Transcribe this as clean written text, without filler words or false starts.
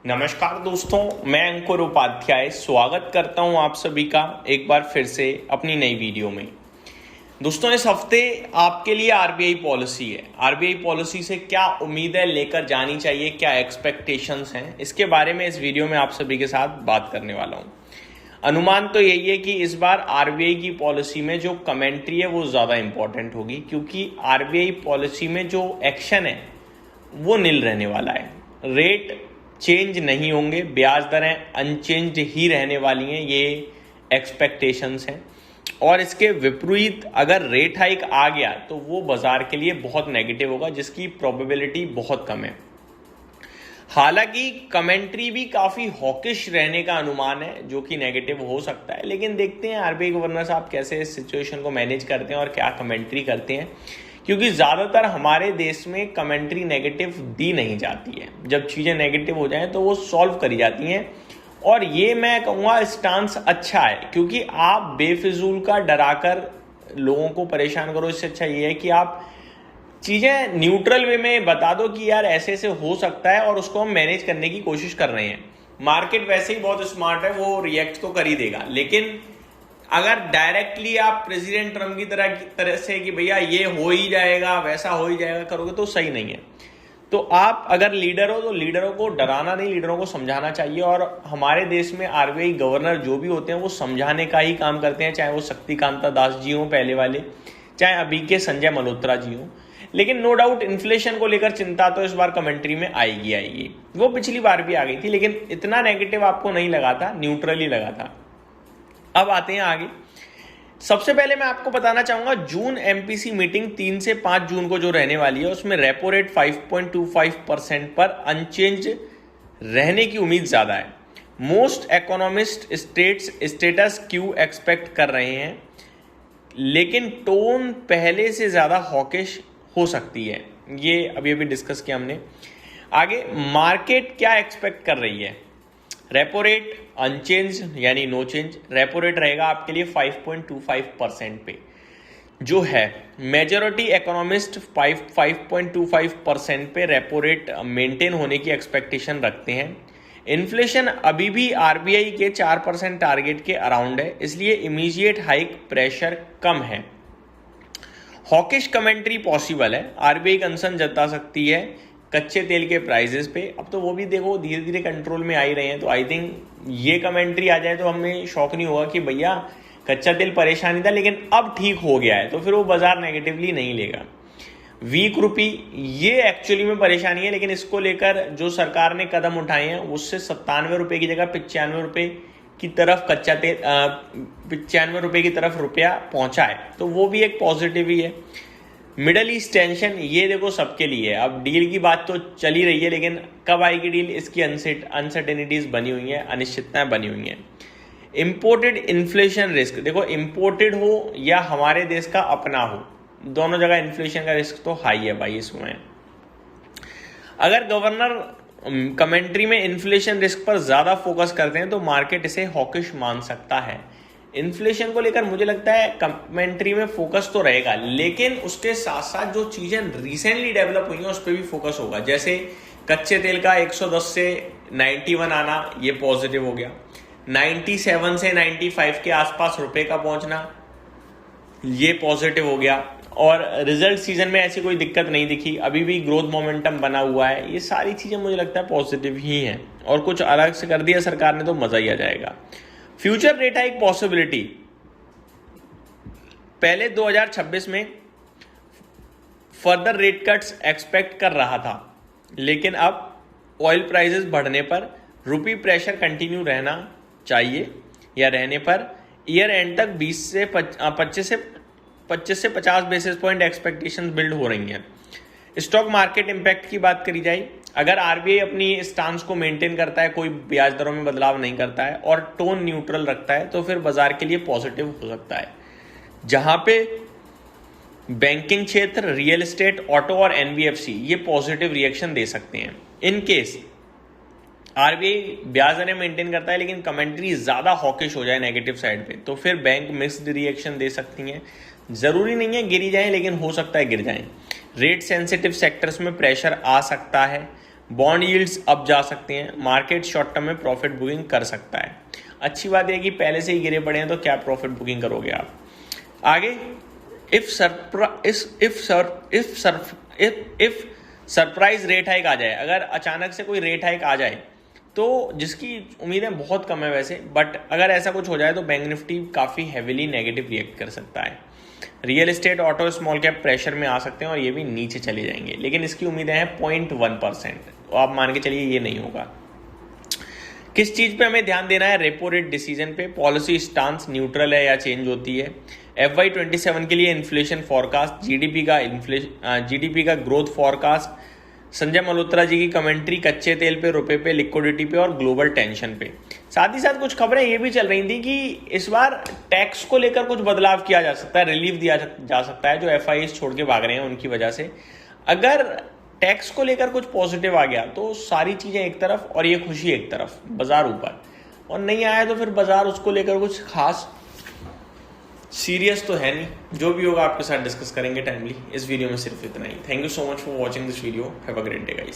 नमस्कार दोस्तों, मैं अंकुर उपाध्याय स्वागत करता हूं आप सभी का एक बार फिर से अपनी नई वीडियो में। दोस्तों, इस हफ्ते आपके लिए आरबीआई पॉलिसी है। आरबीआई पॉलिसी से क्या उम्मीदें लेकर जानी चाहिए, क्या एक्सपेक्टेशंस हैं, इसके बारे में इस वीडियो में आप सभी के साथ बात करने वाला हूं। अनुमान तो यही है कि इस बार आरबीआई की पॉलिसी में जो कमेंट्री है वो ज़्यादा इंपॉर्टेंट होगी, क्योंकि आरबीआई पॉलिसी में जो एक्शन है वो नील रहने वाला है। रेट चेंज नहीं होंगे, ब्याज दरें अनचेंज्ड ही रहने वाली हैं, ये एक्सपेक्टेशंस हैं। और इसके विपरीत अगर रेट हाइक आ गया तो वो बाजार के लिए बहुत नेगेटिव होगा, जिसकी प्रोबेबिलिटी बहुत कम है। हालांकि कमेंट्री भी काफ़ी हॉकिश रहने का अनुमान है, जो कि नेगेटिव हो सकता है, लेकिन देखते हैं आरबीआई गवर्नर साहब कैसे इस सिचुएशन को मैनेज करते हैं और क्या कमेंट्री करते हैं, क्योंकि ज़्यादातर हमारे देश में कमेंट्री नेगेटिव दी नहीं जाती है। जब चीज़ें नेगेटिव हो जाएं तो वो सॉल्व करी जाती हैं, और ये मैं कहूँगा स्टांस अच्छा है, क्योंकि आप बेफिजूल का डराकर लोगों को परेशान करो। इससे अच्छा ये है कि आप चीज़ें न्यूट्रल वे में बता दो कि यार ऐसे ऐसे हो सकता है और उसको हम मैनेज करने की कोशिश कर रहे हैं। मार्केट वैसे ही बहुत स्मार्ट है, वो रिएक्ट तो कर ही देगा, लेकिन अगर डायरेक्टली आप प्रेसिडेंट ट्रम्प की तरह से कि भैया ये हो ही जाएगा, वैसा हो ही जाएगा करोगे तो सही नहीं है। तो आप अगर लीडर हो तो लीडरों को डराना नहीं, लीडरों को समझाना चाहिए। और हमारे देश में आरबीआई गवर्नर जो भी होते हैं वो समझाने का ही काम करते हैं, चाहे वो शक्तिकांता दास जी हों पहले वाले, चाहे अभी के संजय मल्होत्रा जी हों। लेकिन नो डाउट इन्फ्लेशन को लेकर चिंता तो इस बार कमेंट्री में आएगी। वो पिछली बार भी आ गई थी, लेकिन इतना नेगेटिव आपको नहीं लगा था, न्यूट्रल ही लगा था। अब आते हैं आगे। सबसे पहले मैं आपको बताना चाहूंगा, जून एमपीसी मीटिंग 3 से 5 जून को जो रहने वाली है, उसमें रेपो रेट 5.25% पर अनचेंज रहने की उम्मीद ज्यादा है। Most economist status Q expect कर रहे हैं, लेकिन टोन पहले से ज्यादा हॉकिश हो सकती है। ये अभी डिस्कस किया हमने। आगे मार्केट क्या एक्सपेक्ट कर रही है? रेपो रेट अनचेंज यानी नो चेंज। रेपो रेट रहेगा आपके लिए 5.25% पे जो है। मेजॉरिटी इकोनॉमिस्ट 5.25% पे रेपो रेट मेंटेन होने की एक्सपेक्टेशन रखते हैं। इन्फ्लेशन अभी भी आरबीआई के 4% टारगेट के अराउंड है, इसलिए इमीडिएट हाइक प्रेशर कम है। हॉकिश कमेंट्री पॉसिबल है। आरबीआई कंसर्न जता सकती है कच्चे तेल के प्राइजेस पे। अब तो वो भी देखो धीरे धीरे कंट्रोल में आ ही रहे हैं, तो आई थिंक ये कमेंट्री आ जाए तो हमें शौक नहीं होगा कि भैया कच्चा तेल परेशानी था लेकिन अब ठीक हो गया है, तो फिर वो बाजार नेगेटिवली नहीं लेगा। वीक रुपी ये एक्चुअली में परेशानी है, लेकिन इसको लेकर जो सरकार ने कदम उठाए हैं उससे 97 रुपये की जगह 95 रुपये की तरफ कच्चा तेल 95 रुपये की तरफ रुपया पहुंचा है, तो वो भी एक पॉजिटिव ही है। मिडल ईस्ट टेंशन ये देखो सबके लिए है। अब डील की बात तो चल ही रही है, लेकिन कब आएगी डील इसकी अनसर्टेनिटीज बनी हुई हैं, अनिश्चितताएं बनी हुई हैं। इंपोर्टेड इन्फ्लेशन रिस्क देखो, इंपोर्टेड हो या हमारे देश का अपना हो, दोनों जगह इन्फ्लेशन का रिस्क तो हाई है भाई इसमें। अगर गवर्नर कमेंट्री में इन्फ्लेशन रिस्क पर ज्यादा फोकस करते हैं तो मार्केट इसे हॉकिश मान सकता है। इन्फ्लेशन को लेकर मुझे लगता है कमेंट्री में फोकस तो रहेगा, लेकिन उसके साथ साथ जो चीजें रिसेंटली डेवलप हुई हैं उस पर भी फोकस होगा। जैसे कच्चे तेल का 110 से 91 आना, ये पॉजिटिव हो गया। 97 से 95 के आसपास रुपए का पहुंचना, ये पॉजिटिव हो गया। और रिजल्ट सीजन में ऐसी कोई दिक्कत नहीं दिखी, अभी भी ग्रोथ मोमेंटम बना हुआ है। ये सारी चीजें मुझे लगता है पॉजिटिव ही हैं, और कुछ अलग से कर दिया सरकार ने तो मजा ही आ जाएगा। फ्यूचर रेट हाइक पॉसिबिलिटी, पहले 2026 में फर्दर रेट कट्स एक्सपेक्ट कर रहा था, लेकिन अब ऑयल प्राइसेस बढ़ने पर रुपी प्रेशर कंटिन्यू रहना चाहिए, या रहने पर ईयर एंड तक 25 से 50 बेसिस पॉइंट एक्सपेक्टेशंस बिल्ड हो रही हैं। स्टॉक मार्केट इंपैक्ट की बात करी जाए, अगर आरबीआई अपनी स्टांस को मेंटेन करता है, कोई ब्याज दरों में बदलाव नहीं करता है और टोन न्यूट्रल रखता है, तो फिर बाजार के लिए पॉजिटिव हो सकता है। जहां पे बैंकिंग क्षेत्र, रियल एस्टेट, ऑटो और एनबीएफसी ये पॉजिटिव रिएक्शन दे सकते हैं। इन केस आरबीआई ब्याज दरें मेंटेन करता है लेकिन कमेंट्री ज्यादा हॉकिश हो जाए नेगेटिव साइड पे, तो फिर बैंक मिक्स्ड रिएक्शन दे सकती हैं। जरूरी नहीं है गिरी जाए, लेकिन हो सकता है गिर जाएं। रेट सेंसिटिव सेक्टर्स में प्रेशर आ सकता है। बॉन्ड यील्ड्स अब जा सकते हैं, मार्केट शॉर्ट टर्म में प्रॉफिट बुकिंग कर सकता है। अच्छी बात यह कि पहले से ही गिरे पड़े हैं तो क्या प्रॉफिट बुकिंग करोगे आप। आगे इफ सरप्राइज रेट हाइक आ जाए, अगर अचानक से कोई रेट हाइक आ जाए तो जिसकी उम्मीदें बहुत कम है वैसे, बट अगर ऐसा कुछ हो जाए तो बैंक निफ्टी काफ़ी हैविली नेगेटिव रिएक्ट कर सकता है। Real estate, auto, small cap pressure में आ सकते हैं और ये भी नीचे चले जाएंगे, लेकिन इसकी उम्मीदें हैं 0.1%, तो आप मान के चलिए ये नहीं होगा। किस चीज़ पे हमें ध्यान देना है? रेपो रेट डिसीजन पे। पॉलिसी स्टांस न्यूट्रल है या चेंज होती है। FY27 के लिए इन्फ्लेशन फॉरकास्ट, जीडीपी का ग्रोथ फॉरकास्ट, संजय मल्होत्रा जी की कमेंट्री कच्चे तेल पे, रुपए पे, लिक्विडिटी पे और ग्लोबल टेंशन पे। साथ ही साथ कुछ खबरें ये भी चल रही थी कि इस बार टैक्स को लेकर कुछ बदलाव किया जा सकता है, रिलीफ दिया जा सकता है जो FIIs छोड़ के भाग रहे हैं उनकी वजह से। अगर टैक्स को लेकर कुछ पॉजिटिव आ गया तो सारी चीजें एक तरफ और ये खुशी एक तरफ, बाजार ऊपर, और नहीं आया तो फिर बाजार उसको लेकर कुछ खास सीरियस तो है नहीं। जो भी होगा आपके साथ डिस्कस करेंगे टाइमली। इस वीडियो में सिर्फ इतना ही। Thank you so much for watching this video. Have a great day guys.